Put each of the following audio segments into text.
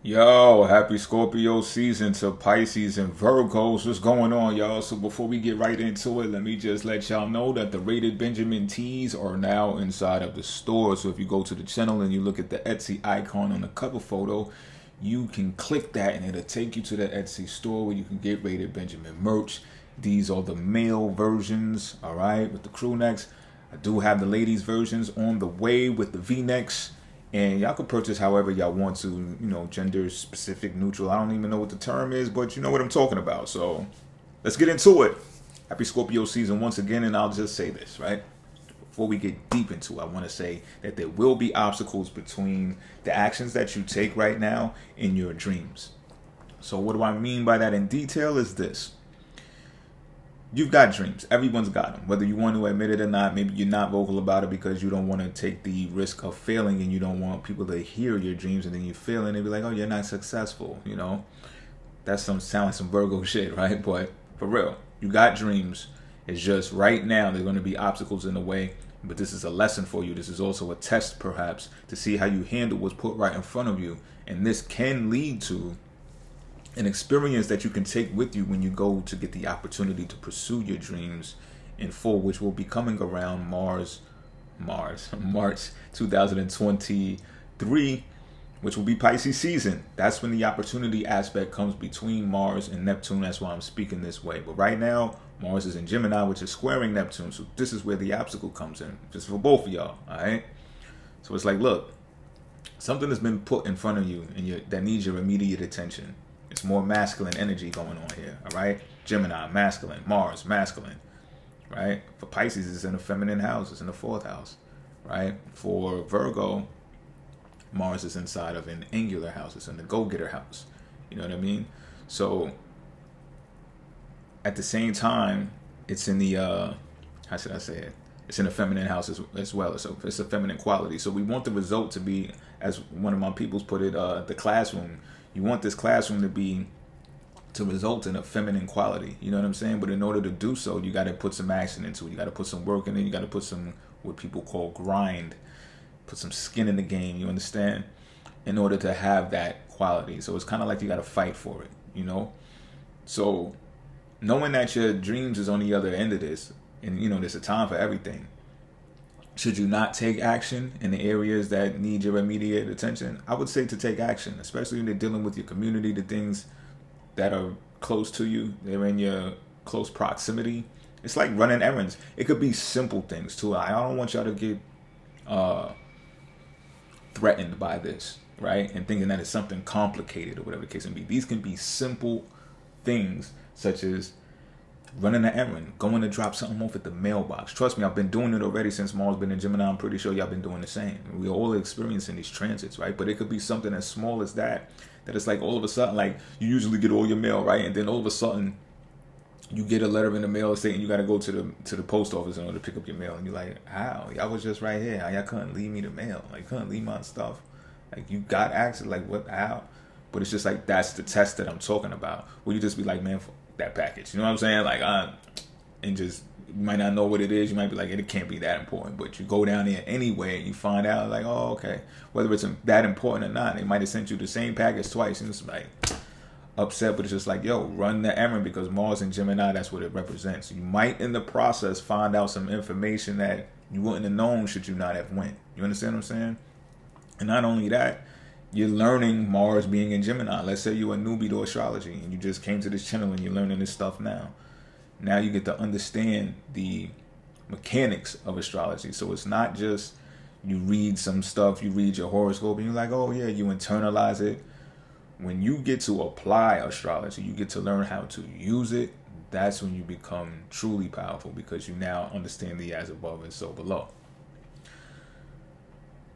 Yo, happy Scorpio season to Pisces and Virgos. What's going on, y'all? So before we get right into it, let me just let y'all know that the rated Benjamin tees are now inside of the store. So if you go to the channel and you look at the Etsy icon on the cover photo, you can click that and it'll take you to the Etsy store where you can get rated Benjamin merch. These are the male versions, all right, with the crew necks. I do have the ladies versions on the way with the V-necks. And y'all can purchase however y'all want to, gender specific, neutral. I don't even know what the term is, but you know what I'm talking about. So let's get into it. Happy Scorpio season once again. And I'll just say this, right? Before we get deep into it, I want to say that there will be obstacles between the actions that you take right now in your dreams. So what do I mean by that in detail is this. You've got dreams. Everyone's got them. Whether you want to admit it or not, maybe you're not vocal about it because you don't want to take the risk of failing and you don't want people to hear your dreams and then you fail and they be like, oh, you're not successful, That sounds like some Virgo shit, right? But for real, you got dreams. It's just right now there's going to be obstacles in the way, but this is a lesson for you. This is also a test perhaps to see how you handle what's put right in front of you. And this can lead to an experience that you can take with you when you go to get the opportunity to pursue your dreams in full, which will be coming around March 2023, which will be Pisces season. That's when the opportunity aspect comes between Mars and Neptune. That's why I'm speaking this way. But right now, Mars is in Gemini, which is squaring Neptune. So this is where the obstacle comes in, just for both of y'all, all right? So it's like, look, something has been put in front of you and that needs your immediate attention. It's more masculine energy going on here, all right? Gemini, masculine. Mars, masculine, right? For Pisces, it's in the feminine house. It's in the fourth house, right? For Virgo, Mars is inside of an angular house. It's in the go-getter house. You know what I mean? So at the same time, it's in the, how should I say it? It's in the feminine house as well. So it's a feminine quality. So we want the result to be, as one of my peoples put it, the classroom. You want this classroom to result in a feminine quality. You know what I'm saying? But in order to do so, you got to put some action into it. You got to put some work in it. You got to put some, what people call grind, put some skin in the game. You understand? In order to have that quality. So it's kind of like you got to fight for it, So knowing that your dreams is on the other end of this, and there's a time for everything. Should you not take action in the areas that need your immediate attention? I would say to take action, especially when they're dealing with your community, the things that are close to you, they're in your close proximity. It's like running errands. It could be simple things too. I don't want y'all to get threatened by this, right? And thinking that it's something complicated or whatever the case may be. These can be simple things such as running an errand, going to drop something off at the mailbox. Trust me, I've been doing it already since Mars been in Gemini. I'm pretty sure y'all been doing the same. We're all experiencing these transits, right? But it could be something as small as that it's like all of a sudden, like you usually get all your mail, right? And then all of a sudden, you get a letter in the mail saying you got to go to the post office in order to pick up your mail. And you're like, how? Y'all was just right here. How y'all couldn't leave me the mail? Like, couldn't leave my stuff? Like, you got access? Like, what? How? But it's just like, that's the test that I'm talking about. Where you just be like, man, that package, you know what I'm saying? Like, and just, you might not know what it is. You might be like, it can't be that important, but you go down there anyway and you find out like, oh, okay, whether it's that important or not, they might have sent you the same package twice, and it's like upset, but it's just like, yo, run the errand, because Mars and Gemini, that's what it represents. You might in the process find out some information that you wouldn't have known should you not have went. You understand what I'm saying? And not only that, you're learning Mars being in Gemini. Let's say you're a newbie to astrology and you just came to this channel and you're learning this stuff now. Now you get to understand the mechanics of astrology. So it's not just you read some stuff, you read your horoscope and you're like, oh yeah, you internalize it. When you get to apply astrology, you get to learn how to use it. That's when you become truly powerful, because you now understand the as above and so below.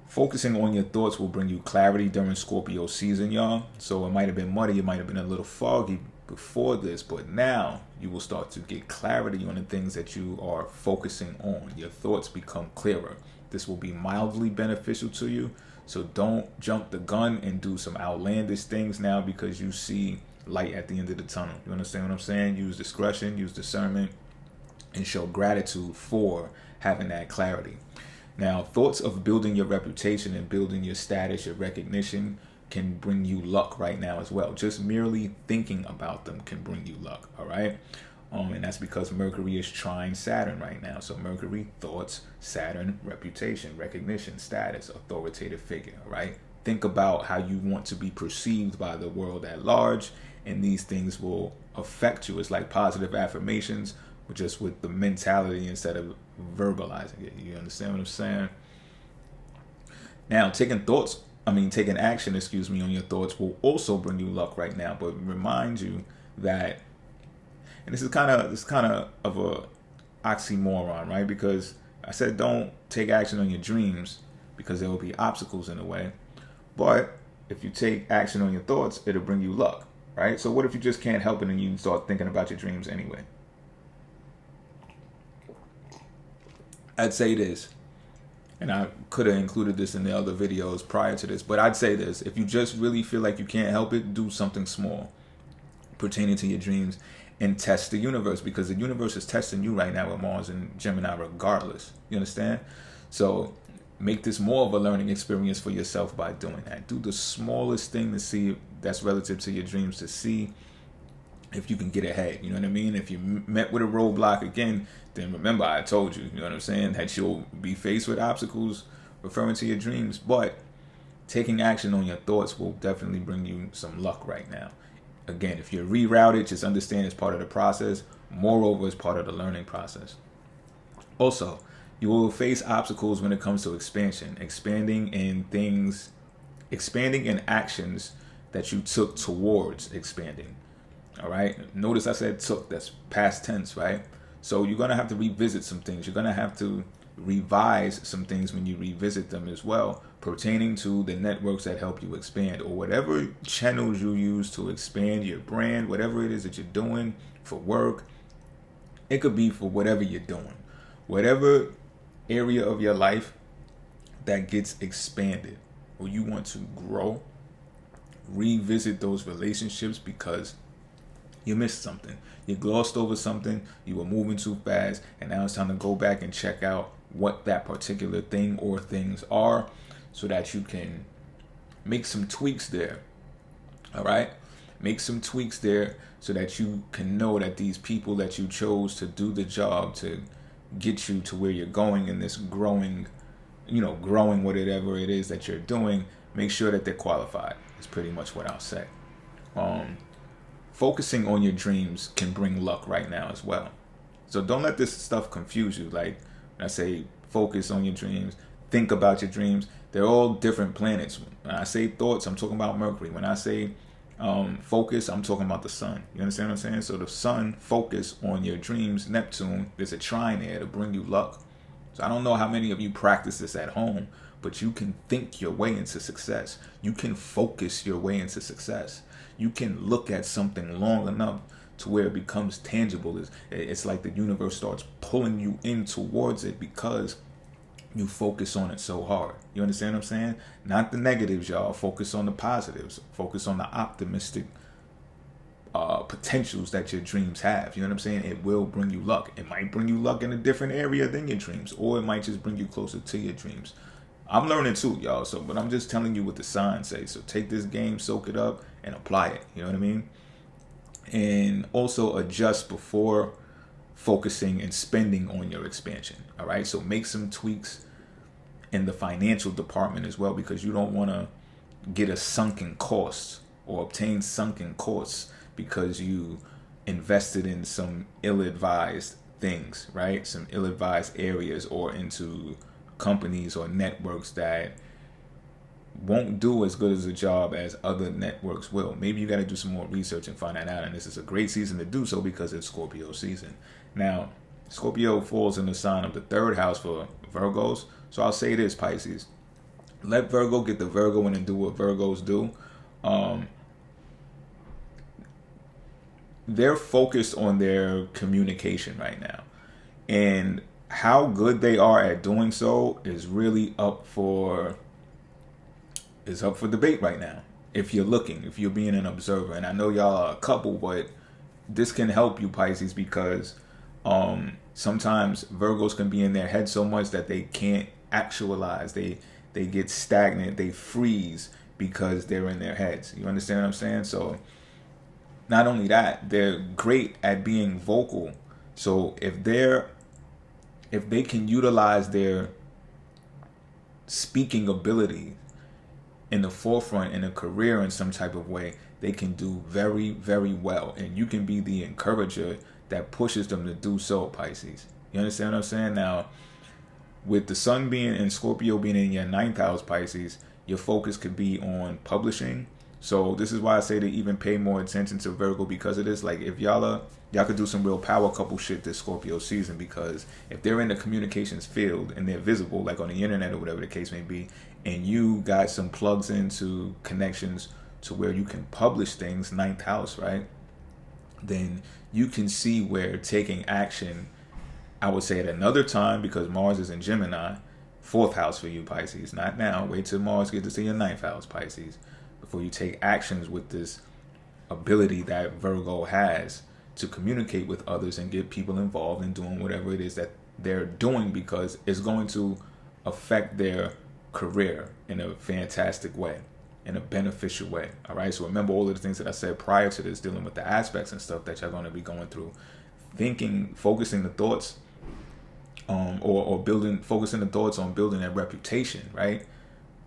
Focusing on your thoughts will bring you clarity during Scorpio season, y'all. So it might have been muddy, it might have been a little foggy before this, but now you will start to get clarity on the things that you are focusing on. Your thoughts become clearer. This will be mildly beneficial to you. So don't jump the gun and do some outlandish things now because you see light at the end of the tunnel. You understand what I'm saying? Use discretion, use discernment, and show gratitude for having that clarity. Now, thoughts of building your reputation and building your status, your recognition, can bring you luck right now as well. Just merely thinking about them can bring you luck, all right? And that's because Mercury is trine Saturn right now. So Mercury, thoughts, Saturn, reputation, recognition, status, authoritative figure, all right? Think about how you want to be perceived by the world at large, and these things will affect you. It's like positive affirmations, but just with the mentality instead of verbalizing it. You understand what I'm saying? Now, taking action, on your thoughts will also bring you luck right now, but remind you that, and this is kind of a oxymoron, right? Because I said don't take action on your dreams because there will be obstacles in the way. But if you take action on your thoughts, it'll bring you luck, right? So what if you just can't help it and you start thinking about your dreams anyway? I'd say this, and I could have included this in the other videos prior to this, but I'd say this: if you just really feel like you can't help it, do something small pertaining to your dreams and test the universe, because the universe is testing you right now with Mars and Gemini regardless. You understand? So make this more of a learning experience for yourself by doing that. Do the smallest thing to see that's relative to your dreams to see if you can get ahead. You know what I mean? If you met with a roadblock again, then remember I told you, you know what I'm saying, that you'll be faced with obstacles referring to your dreams. But taking action on your thoughts will definitely bring you some luck right now. Again, if you're rerouted, just understand it's part of the process. Moreover, it's part of the learning process. Also, you will face obstacles when it comes to expanding in actions that you took towards expanding. All right. Notice I said took. That's past tense, right? So you're going to have to revisit some things. You're going to have to revise some things when you revisit them as well, pertaining to the networks that help you expand, or whatever channels you use to expand your brand, whatever it is that you're doing for work. It could be for whatever you're doing. Whatever area of your life that gets expanded or you want to grow, revisit those relationships because you missed something. You glossed over something. You were moving too fast. And now it's time to go back and check out what that particular thing or things are so that you can make some tweaks there. All right? Make some tweaks there so that you can know that these people that you chose to do the job to get you to where you're going in this growing whatever it is that you're doing, make sure that they're qualified. Is pretty much what I'll say. Focusing on your dreams can bring luck right now as well. So don't let this stuff confuse you. Like when I say focus on your dreams, think about your dreams, they're all different planets. When I say thoughts, I'm talking about Mercury. When I say focus, I'm talking about the sun. You understand what I'm saying? So the sun, focus on your dreams. Neptune, there's a trine there to bring you luck. So I don't know how many of you practice this at home, but you can think your way into success. You can focus your way into success. You can look at something long enough to where it becomes tangible. It's like the universe starts pulling you in towards it because you focus on it so hard. You understand what I'm saying? Not the negatives, y'all. Focus on the positives. Focus on the optimistic potentials that your dreams have. You know what I'm saying? It will bring you luck. It might bring you luck in a different area than your dreams, or it might just bring you closer to your dreams. I'm learning too, y'all. But I'm just telling you what the signs say. So take this game, soak it up, and apply it. You know what I mean? And also adjust before focusing and spending on your expansion. All right. So make some tweaks in the financial department as well, because you don't want to get a sunken cost or obtain sunken costs because you invested in some ill-advised things, right? Some ill-advised areas or into companies or networks that won't do as good as a job as other networks will. Maybe you got to do some more research and find that out. And this is a great season to do so because it's Scorpio season. Now, Scorpio falls in the sign of the third house for Virgos. So I'll say this, Pisces. Let Virgo get the Virgo in and do what Virgos do. They're focused on their communication right now. And how good they are at doing so is really up for debate right now. If you're being an observer, and I know y'all are a couple, but this can help you, Pisces, because sometimes Virgos can be in their head so much that they can't actualize. They get stagnant, they freeze, because they're in their heads. You understand what I'm saying? So not only that, they're great at being vocal. So if they can utilize their speaking ability in the forefront in a career in some type of way, they can do very, very well. And you can be the encourager that pushes them to do so, Pisces. You understand what I'm saying? Now, with the sun being in Scorpio, being in your 9th house, Pisces, your focus could be on publishing. So this is why I say to even pay more attention to Virgo, because it is like, if y'all could do some real power couple shit this Scorpio season, because if they're in the communications field and they're visible, like on the internet or whatever the case may be, and you got some plugs into connections to where you can publish things, 9th house, right? Then you can see where taking action, I would say at another time, because Mars is in Gemini, 4th house for you, Pisces. Not now. Wait till Mars gets to see your 9th house, Pisces, before you take actions with this ability that Virgo has to communicate with others and get people involved in doing whatever it is that they're doing, because it's going to affect their career in a fantastic way, in a beneficial way. All right. So remember all of the things that I said prior to this, dealing with the aspects and stuff that you're going to be going through. Thinking, focusing the thoughts, focusing the thoughts on building a reputation, right?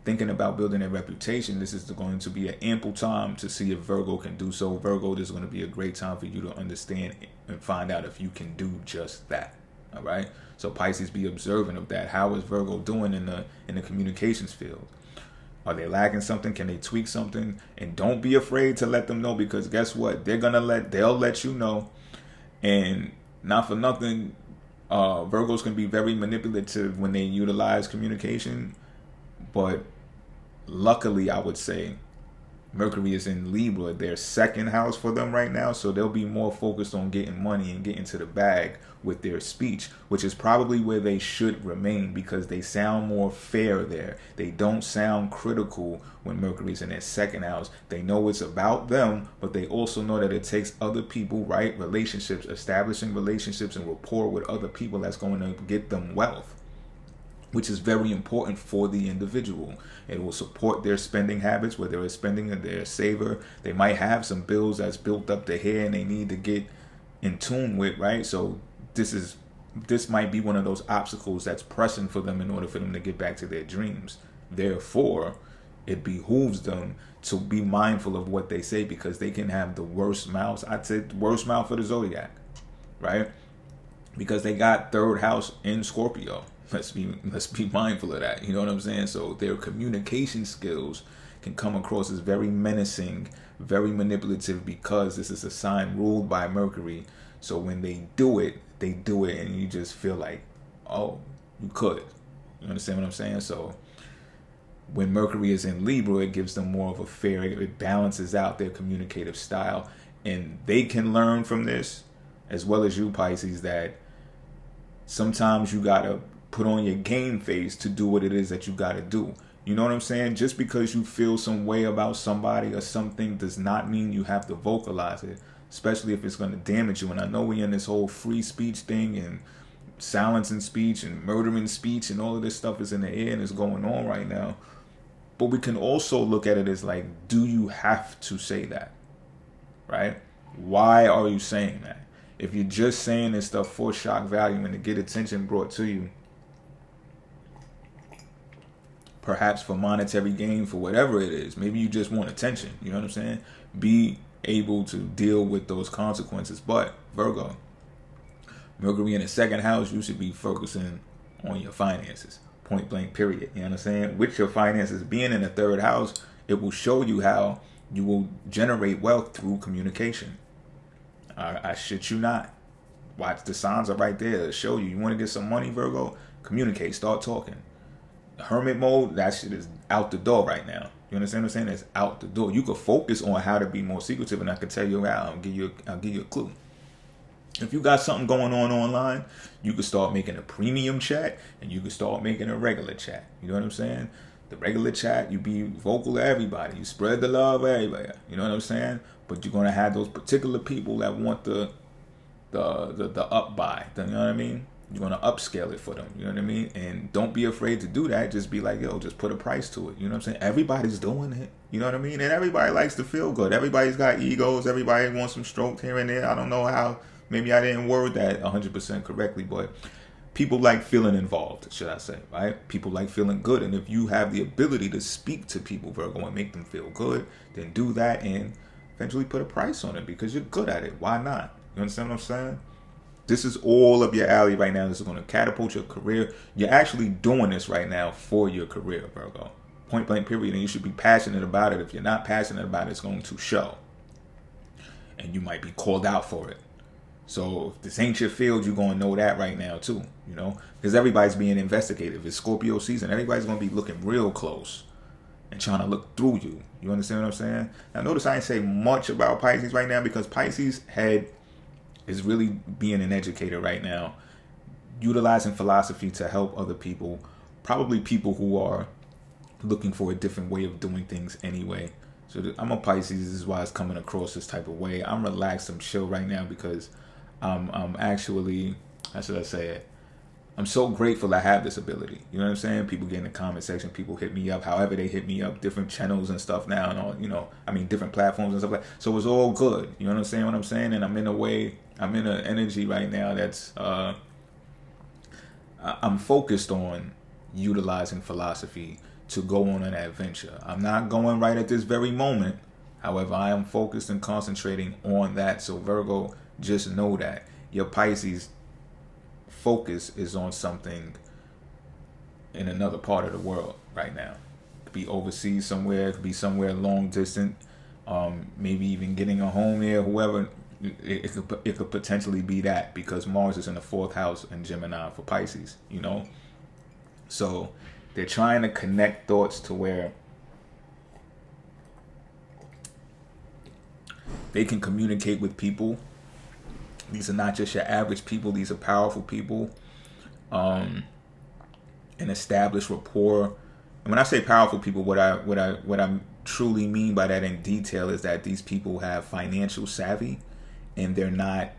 Thinking about building a reputation. This is going to be an ample time to see if Virgo can do so. Virgo, this is going to be a great time for you to understand and find out if you can do just that. All right. So Pisces, be observant of that. How is Virgo doing in the communications field? Are they lacking something? Can they tweak something? And don't be afraid to let them know, because guess what? They'll let you know. And not for nothing, Virgos can be very manipulative when they utilize communication. But luckily, I would say, Mercury is in Libra, their 2nd house for them right now. So they'll be more focused on getting money and getting to the bag with their speech, which is probably where they should remain, because they sound more fair there. They don't sound critical when Mercury's in their 2nd house. They know it's about them, but they also know that it takes other people, right? Relationships, establishing relationships and rapport with other people, that's going to get them wealth, which is very important for the individual. It will support their spending habits, whether they're spending or they're a saver. They might have some bills that's built up to here and they need to get in tune with, right? So this might be one of those obstacles that's pressing for them in order for them to get back to their dreams. Therefore, it behooves them to be mindful of what they say, because they can have the worst mouths. I'd say the worst mouth for the zodiac, right? Because they got 3rd house in Scorpio. Let's be mindful of that. You know what I'm saying? So their communication skills can come across as very menacing, very manipulative, because this is a sign ruled by Mercury. So when they do it, and you just feel like, oh, you could. You understand what I'm saying? So when Mercury is in Libra, it gives them more of a fair, it balances out their communicative style. And they can learn from this, as well as you, Pisces, that sometimes you got to put on your game face to do what it is that you got to do. You know what I'm saying? Just because you feel some way about somebody or something does not mean you have to vocalize it, especially if it's going to damage you. And I know we're in this whole free speech thing, and silencing speech and murdering speech, and all of this stuff is in the air and is going on right now. But we can also look at it as like, do you have to say that? Right? Why are you saying that? If you're just saying this stuff for shock value and to get attention brought to you, perhaps for monetary gain, for whatever it is, maybe you just want attention. You know what I'm saying? Be able to deal with those consequences. But Virgo, Mercury in the 2nd house, you should be focusing on your finances. Point blank, period. You know what I'm saying? With your finances being in the 3rd house, it will show you how you will generate wealth through communication. I shit you not. Watch, the signs are right there to show you. You want to get some money, Virgo? Communicate. Start talking. Hermit mode, that shit is out the door right now. You understand what I'm saying? It's out the door. You could focus on how to be more secretive, and I can tell you how. I'll give you a clue. If you got something going on online, you could start making a premium chat, and you could start making a regular chat. You know what I'm saying? The regular chat, you be vocal to everybody. You spread the love everywhere. You know what I'm saying? But you're gonna have those particular people that want the up buy. You know what I mean? you're going to upscale it for them. You know what I mean? And don't be afraid to do that. Just be like, yo, just put a price to it. You know what I'm saying? Everybody's doing it. You know what I mean? And everybody likes to feel good. Everybody's got egos. Everybody wants some strokes here and there. I don't know how. Maybe I didn't word that 100% correctly, but people like feeling involved, should I say, right? People like feeling good. And if you have the ability to speak to people, Virgo, and make them feel good, then do that and eventually put a price on it because you're good at it. Why not? You understand what I'm saying? This is all up your alley right now. This is going to catapult your career. You're actually doing this right now for your career, Virgo. Point blank, period. And you should be passionate about it. If you're not passionate about it, it's going to show. And you might be called out for it. So if this ain't your field, you're going to know that right now too, you know, because everybody's being investigative. It's Scorpio season. Everybody's going to be looking real close and trying to look through you. You understand what I'm saying? Now, notice I ain't say much about Pisces right now because Pisces head is really being an educator right now, utilizing philosophy to help other people, probably people who are looking for a different way of doing things anyway. So I'm a Pisces. This is why it's coming across this type of way. I'm relaxed. I'm chill right now because I'm actually, how should I say it? I'm so grateful I have this ability. You know what I'm saying? People get in the comment section. People hit me up. However they hit me up, different channels and stuff now, and all, you know, I mean, different platforms and stuff like that. So it's all good. You know what I'm saying? What I'm saying? And I'm in an energy right now that's, I'm focused on utilizing philosophy to go on an adventure. I'm not going right at this very moment. However, I am focused and concentrating on that. So Virgo, just know that your Pisces focus is on something in another part of the world right now. It could be overseas somewhere. It could be somewhere long distant. Maybe even getting a home here. Whoever, it could potentially be that because Mars is in the 4th house in Gemini for Pisces. You know, so they're trying to connect thoughts to where they can communicate with people. These are not just your average people. These are powerful people. And establish rapport. And when I say powerful people, what I truly mean by that in detail is that these people have financial savvy and they're not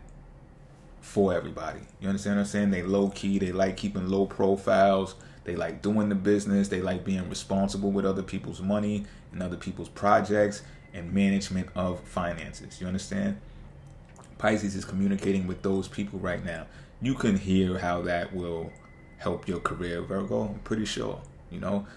for everybody. You understand what I'm saying? They low key. They like keeping low profiles. They like doing the business. They like being responsible with other people's money and other people's projects and management of finances. You understand? Pisces is communicating with those people right now. You can hear how that will help your career, Virgo. I'm pretty sure, you know,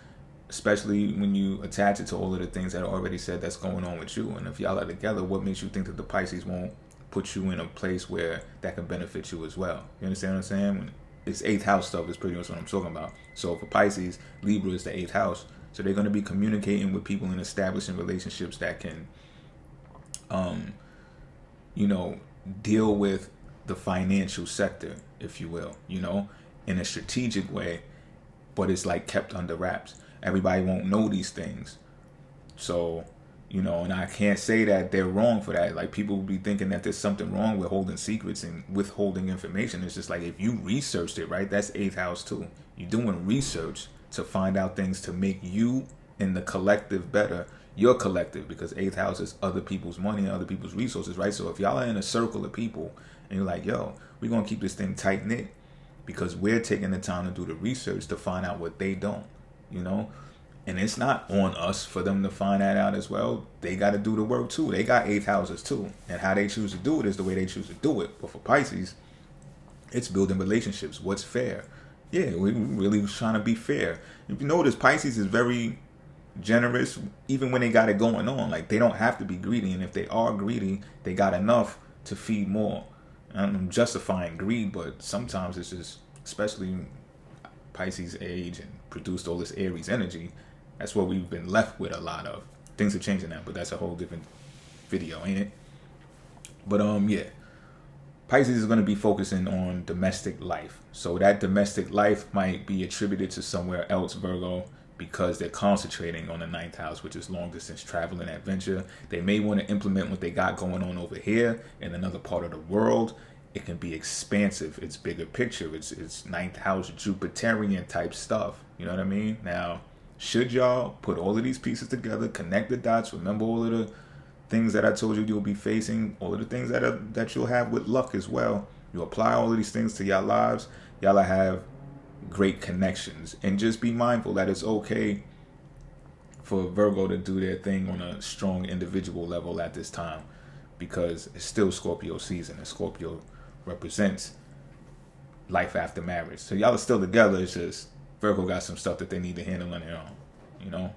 especially when you attach it to all of the things that I already said that's going on with you. And if y'all are together, what makes you think that the Pisces won't put you in a place where that can benefit you as well? You understand what I'm saying? When it's 8th house stuff is pretty much what I'm talking about. So for Pisces, Libra is the 8th house. So they're going to be communicating with people and establishing relationships that can, you know, deal with the financial sector, if you will, you know, in a strategic way, but it's like kept under wraps. Everybody won't know these things. So, you know, and I can't say that they're wrong for that. Like, people will be thinking that there's something wrong with holding secrets and withholding information. It's just like, if you researched it, right, that's 8th house too. You're doing research to find out things to make you and the collective better. Your collective, because 8th house is other people's money and other people's resources, right? So if y'all are in a circle of people and you're like, yo, we're going to keep this thing tight knit because we're taking the time to do the research to find out what they don't, you know? And it's not on us for them to find that out as well. They got to do the work too. They got 8th houses too. And how they choose to do it is the way they choose to do it. But for Pisces, it's building relationships. What's fair? Yeah, we really trying to be fair. If you notice, Pisces is very generous even when they got it going on. Like, they don't have to be greedy, and if they are greedy, they got enough to feed more. I'm justifying greed, but sometimes it's just, especially Pisces age and produced all this Aries energy, that's what we've been left with a lot of. Things are changing now, but that's a whole different video, ain't it? But yeah, Pisces is going to be focusing on domestic life. So that domestic life might be attributed to somewhere else, Virgo, because they're concentrating on the 9th house, which is long distance travel and adventure. They may want to implement what they got going on over here in another part of the world. It can be expansive. It's bigger picture. It's 9th house Jupiterian type stuff. You know what I mean? Now, should y'all put all of these pieces together, connect the dots, remember all of the things that I told you you'll be facing, all of the things that you'll have with luck as well, You apply all of these things to your lives, y'all have great connections. And just be mindful that it's okay for Virgo to do their thing on a strong individual level at this time, because it's still Scorpio season, and Scorpio represents life after marriage. So y'all are still together. It's just Virgo got some stuff that they need to handle on their own, you know?